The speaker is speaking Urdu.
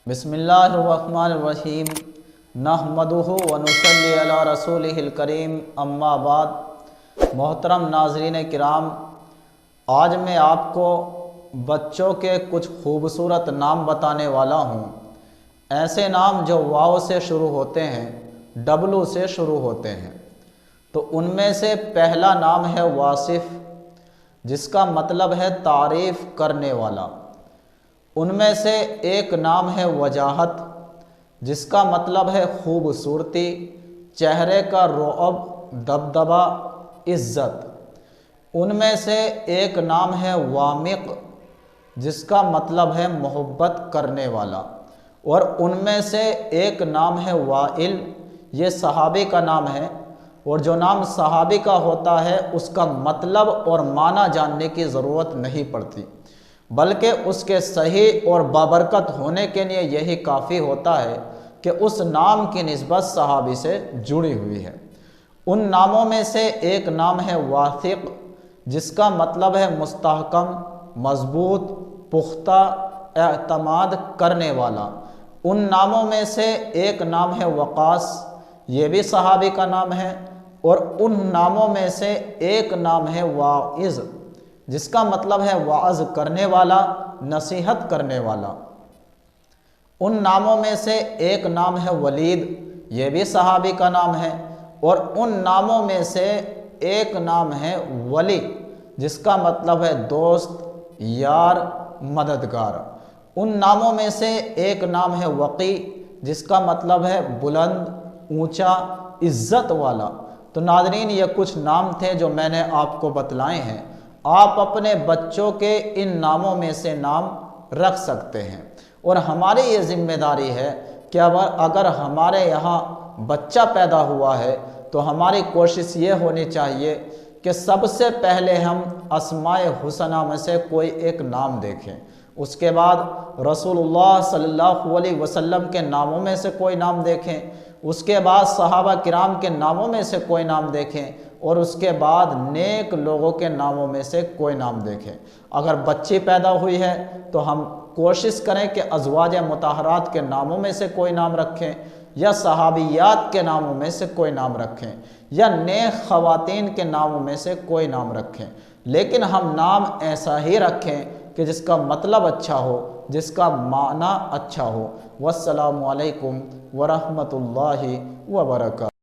بسم اللہ الرحمن الرحیم نحمدہ ونصلی علی رسولہ الکریم اما بعد۔ محترم ناظرین کرام، آج میں آپ کو بچوں کے کچھ خوبصورت نام بتانے والا ہوں۔ ایسے نام جو واو سے شروع ہوتے ہیں، ڈبلو سے شروع ہوتے ہیں۔ تو ان میں سے پہلا نام ہے واصف، جس کا مطلب ہے تعریف کرنے والا۔ ان میں سے ایک نام ہے وجاہت، جس کا مطلب ہے خوبصورتی، چہرے کا رعب، دبدبا، عزت۔ ان میں سے ایک نام ہے وامق، جس کا مطلب ہے محبت کرنے والا۔ اور ان میں سے ایک نام ہے وائل، یہ صحابی کا نام ہے، اور جو نام صحابی کا ہوتا ہے اس کا مطلب اور معنی جاننے کی ضرورت نہیں پڑتی، بلکہ اس کے صحیح اور بابرکت ہونے کے لیے یہی کافی ہوتا ہے کہ اس نام کی نسبت صحابی سے جڑی ہوئی ہے۔ ان ناموں میں سے ایک نام ہے واثق، جس کا مطلب ہے مستحکم، مضبوط، پختہ، اعتماد کرنے والا۔ ان ناموں میں سے ایک نام ہے وقاص، یہ بھی صحابی کا نام ہے۔ اور ان ناموں میں سے ایک نام ہے واعظ، جس کا مطلب ہے وعظ کرنے والا، نصیحت کرنے والا۔ ان ناموں میں سے ایک نام ہے ولید، یہ بھی صحابی کا نام ہے۔ اور ان ناموں میں سے ایک نام ہے ولی، جس کا مطلب ہے دوست، یار، مددگار۔ ان ناموں میں سے ایک نام ہے وقی، جس کا مطلب ہے بلند، اونچا، عزت والا۔ تو ناظرین، یہ کچھ نام تھے جو میں نے آپ کو بتلائے ہیں۔ آپ اپنے بچوں کے ان ناموں میں سے نام رکھ سکتے ہیں، اور ہماری یہ ذمہ داری ہے کہ اگر ہمارے یہاں بچہ پیدا ہوا ہے تو ہماری کوشش یہ ہونی چاہیے کہ سب سے پہلے ہم اسماء الحسنی میں سے کوئی ایک نام دیکھیں، اس کے بعد رسول اللہ صلی اللہ علیہ وسلم کے ناموں میں سے کوئی نام دیکھیں، اس کے بعد صحابہ کرام کے ناموں میں سے کوئی نام دیکھیں، اور اس کے بعد نیک لوگوں کے ناموں میں سے کوئی نام دیکھیں۔ اگر بچی پیدا ہوئی ہے تو ہم کوشش کریں کہ ازواج مطہرات کے ناموں میں سے کوئی نام رکھیں، یا صحابیات کے ناموں میں سے کوئی نام رکھیں، یا نیک خواتین کے ناموں میں سے کوئی نام رکھیں۔ لیکن ہم نام ایسا ہی رکھیں کہ جس کا مطلب اچھا ہو، جس کا معنی اچھا ہو۔ والسلام علیکم ورحمۃ اللہ وبرکاتہ۔